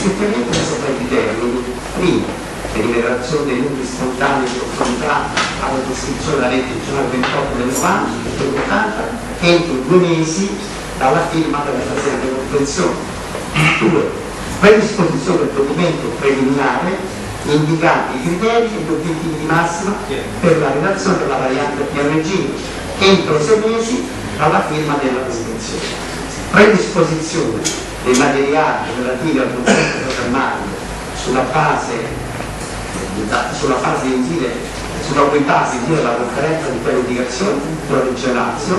Effettivamente sopra i termini, primo, deliberazione dei numeri spontanei di conformità alla descrizione della legge regionale 28 del 90, del 80, entro 2 mesi dalla firma della presente convenzione. 2. Predisposizione del documento preliminare indicando i criteri e gli obiettivi di massima per la redazione della variante PRG entro 6 mesi dalla firma della prescrizione. Predisposizione dei materiali relativi al progetto programmatico sulla cui base incide la conferenza di pianificazione della Regione Lazio,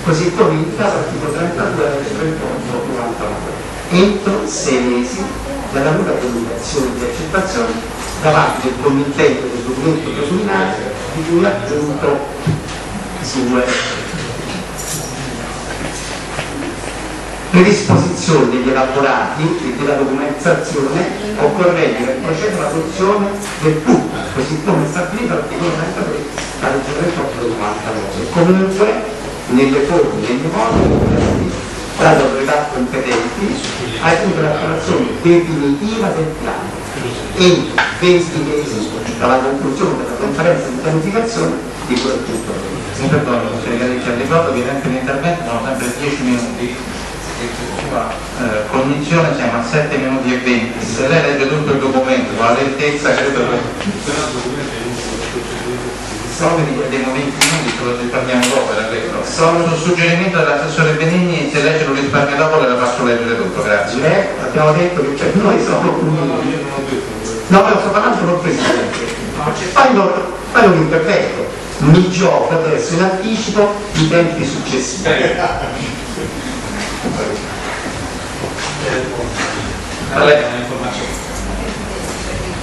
così come indicato all'articolo 32 della legge 38/99, entro 6 mesi dalla nuova comunicazione di accettazione davanti del committente del documento preliminare di cui è aggiunto 2. Predisposizione degli elaborati e della documentazione occorrenti per procedere alla produzione del PUC, così come stabilito all'articolo 33 della legge 38 del 99. Comunque, nelle forme e nei modi dalle autorità competenti ai fini dell'approvazione definitiva del piano entro 20 mesi dalla conclusione della conferenza di pianificazione di cui appunto. Mi perdono, ricordo che anche l'intervento sono sempre 10 minuti. La cognizione siamo a 7 minuti e 20. Se lei legge tutto il documento con la lentezza, credo che sono dei momenti minuti che lo risparmiamo dopo, era questo. Sono su suggerimento dell'assessore Benigni, se legge lo risparmia dopo le la faccio leggere tutto, grazie. Abbiamo detto che per noi sono no, ma sto parlando con il Presidente. Fai un imperfetto, mi gioco adesso in anticipo i tempi successivi.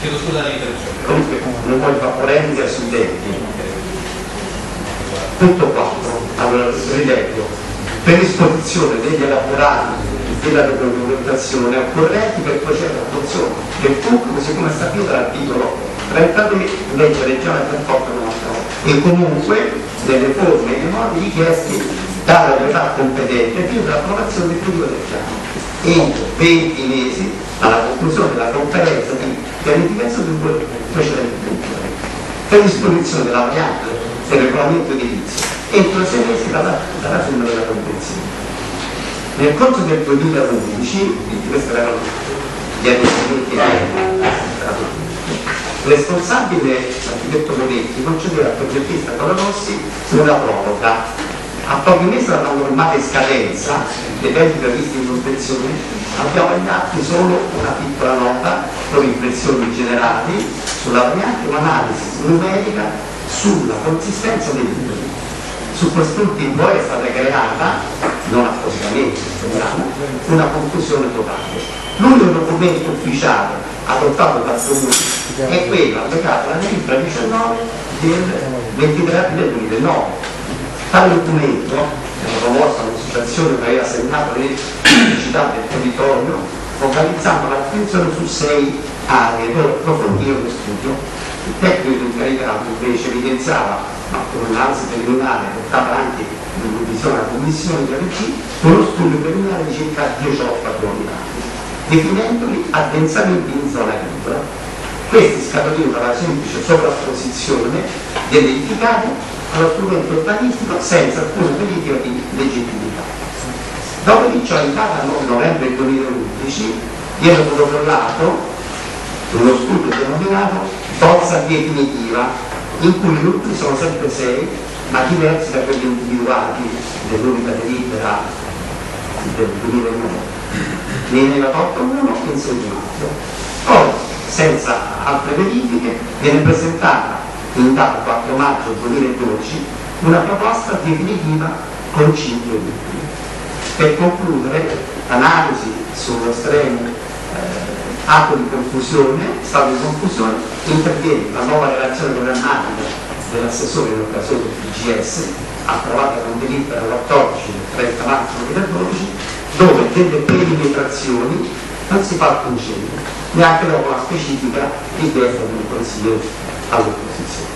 Chiedo scusa dall'interruzione. Comunque non voglio fare polemica sui tempi. Punto 4. Allora rileggo. Predisposizione degli elaborati della documentazione occorrenti per procedere all'attuazione del PUC così come stabilito dall'articolo 33 legge regionale 38/99 e comunque delle forme e dei modi richiesti dall'autorità competente fino all'approvazione definitiva del piano entro 20 mesi dalla conclusione della conferenza di pianificazione di cui precedente predisposizione della variante del regolamento edilizio entro 6 mesi dalla firma della convenzione. Nel corso del 2011, questi erano gli adempimenti responsabile l'architetto Monetti concedeva al progettista Colarossi una proroga. A pochi mesi dalla normale scadenza dei tempi previsti in convenzione abbiamo agli atti solo una piccola nota con riflessioni generali sulla variante, un'analisi numerica sulla consistenza dei numeri. Su quest'ultimo è stata creata, non appositamente, una confusione totale. L'unico documento ufficiale adottato dal Comune è quello allegato alla delibera 19 del 23 aprile 2009. Tale documento, promossa l'associazione che aveva segnato le criticità del territorio, focalizzando l'attenzione su 6 aree dove approfondire lo studio. Il tecnico incaricato invece evidenziava, ma con un'analisi preliminare portata anche in visione alla commissione di ARG, uno studio preliminare di circa 18 agglomerati, definendoli addensamente in zona agricola. Questi scaturivano dalla semplice sovrapposizione dell'edificato allo strumento urbanistico senza alcuna verifica di legittimità. Dopo di ciò, in data 9 novembre 2011, viene protocollato uno studio denominato bozza definitiva, in cui i numeri sono sempre 6, ma diversi da quelli individuati nell'unica delibera del 2009. Ne viene fatto uno in 6 maggio. Poi, senza altre verifiche, viene presentata in data 4 maggio 2012 una proposta definitiva con 5 numeri. Per concludere, l'analisi sullo estremo atto di confusione, stato di confusione, interviene la nuova relazione programmatica dell'assessore in occasione del PGS, approvata con delibera l'14 del 30 marzo 2012, dove delle perimetrazioni non si fa alcun cenno, neanche dopo la specifica richiesta del Consiglio all'opposizione.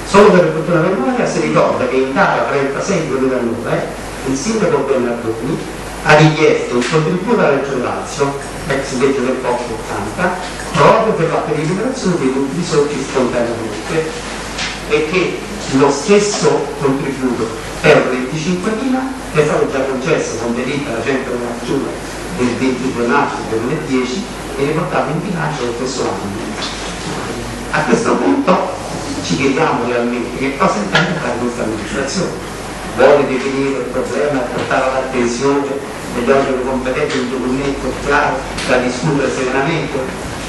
Solo per fortuna memoria si ricorda che in data 36 2009 il sindaco Bernardoni ha richiesto un contributo alla Regione Lazio, ex legge del POC 80, proprio per la perimetrazione dei utili sorti spontaneamente, e che lo stesso contributo per 25.000 è stato già concesso con delibera 191 del 22 marzo 2010 e riportato in bilancio lo stesso anno. A questo punto ci chiediamo realmente che cosa intende fare questa amministrazione. Vuole definire il problema e portare all'attenzione degli organi competenti un documento chiaro da discutere serenamente?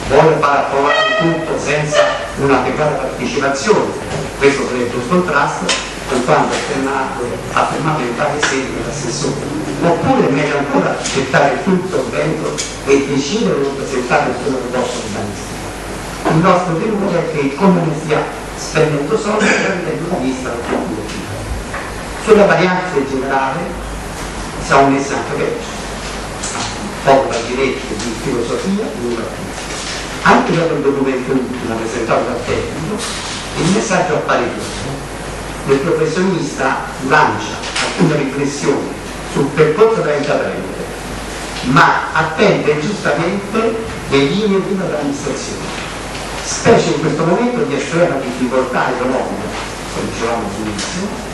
Vuole far approvare tutto senza un'adeguata partecipazione? Questo sarebbe un contrasto con quanto affermato in varie sedi dall'assessore. Oppure è meglio ancora gettare tutto il vento e decidere di presentare il primo proposta urbanistica. Il nostro timore è che il comune stia spendendo soldi perdendo la vista al futuro. Sulla varianza in generale siamo messi anche peggio, poco da diretto di filosofia di una vita. Anche dopo il documento ultimo presentato dal tecnico, il messaggio appare chiaro. Il professionista lancia alcune riflessioni sul percorso da intraprendere, ma attende giustamente le linee di un'amministrazione, specie in questo momento di estrema difficoltà economica, come dicevamo all'inizio.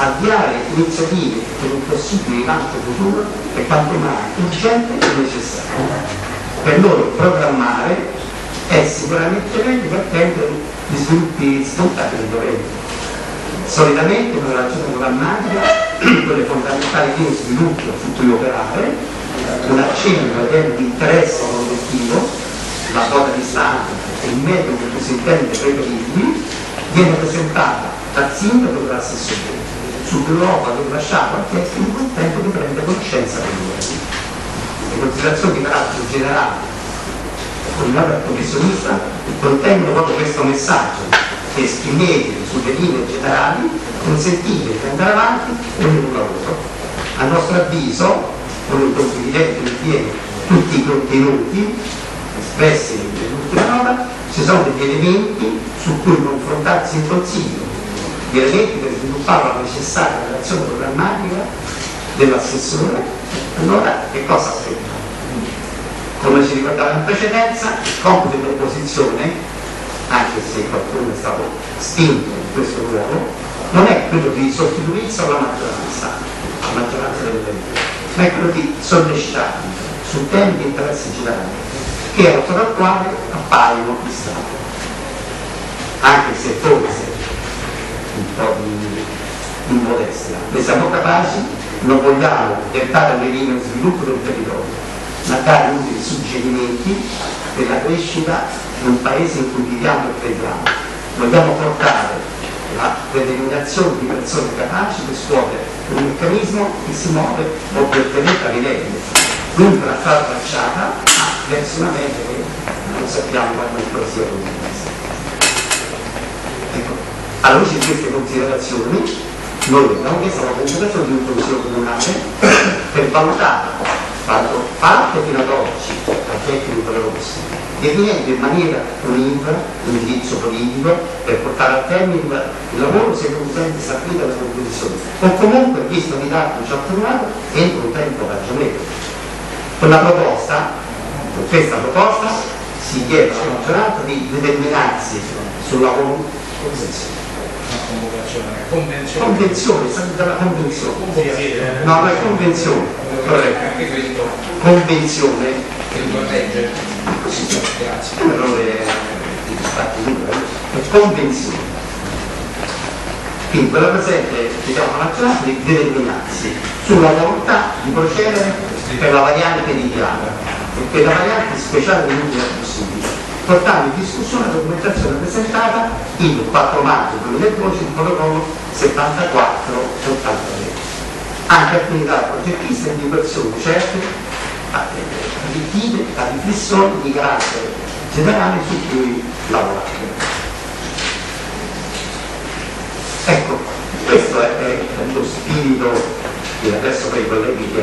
Avviare iniziative per un possibile rilancio futuro è quanto mai urgente e necessario. Per noi programmare è sicuramente meglio che attendere gli sviluppi spontanei del governo. Solitamente una ragione programmatica, quelle fondamentali di sviluppo su cui operare, un accenno di interesse collettivo, la quota di standard e il metodo in cui si intende preferibili, viene presentata dal sindaco dell'assessore. Sull'Europa dove lasciato al testo in quel tempo di prendere conoscenza del governo. Le considerazioni di carattere generale formulate dal professionista contengono proprio questo messaggio che esprimete sulle linee generali, consentite di andare avanti con il lavoro. A nostro avviso, con il condividente che tiene tutti i contenuti espressi nell'ultima nota, ci sono degli elementi su cui confrontarsi in consiglio, gli elementi per sviluppare la necessaria relazione programmatica dell'assessore. Allora che cosa aspetta? Come ci ricordava in precedenza, il compito dell'opposizione, anche se qualcuno è stato spinto in questo ruolo, non è quello di sostituirsi alla maggioranza delle politiche, ma è quello di sollecitarli su temi di interesse generale che autore attuale appaiono distratti, anche se forse un po' di modestia. Ne siamo capaci, non vogliamo dettare le linee di sviluppo del territorio, ma dare utili suggerimenti per la crescita di un paese in cui viviamo e crediamo. Vogliamo portare la determinazione di persone capaci per scuotere un meccanismo che si muove opportunamente a livelli. Dunque la strada tracciata verso una meta che non sappiamo quando ancora sia condivisa. Ecco, alla luce di queste considerazioni, noi abbiamo chiesto la considerazione di un consiglio comunale per valutare, fatto parte fino ad oggi dal tecnico Rossi, definendo in maniera univora un indirizzo politico per portare a termine il lavoro secondo utenti stabilito dalle competizioni, o comunque, visto di dato già firmato, entro un tempo ragionevole. Con questa proposta si chiede alla maggioranza di determinarsi sulla convenzione, dalla convenzione. No, ma è convenzione, corretto. Convenzione. Grazie. Un errore è convenzione. Quindi quella presente chiediamo alla maggioranza di determinarsi sulla volontà di procedere per la variante di piano e per la variante speciale dell'utile possibile, portando in discussione la documentazione presentata il 4 maggio 2012 il protocollo 74-83, anche attività progettista e indicazioni certe arricchite da riflessioni di carattere generale su cui lavorare. Ecco, questo è lo spirito che adesso per i colleghi che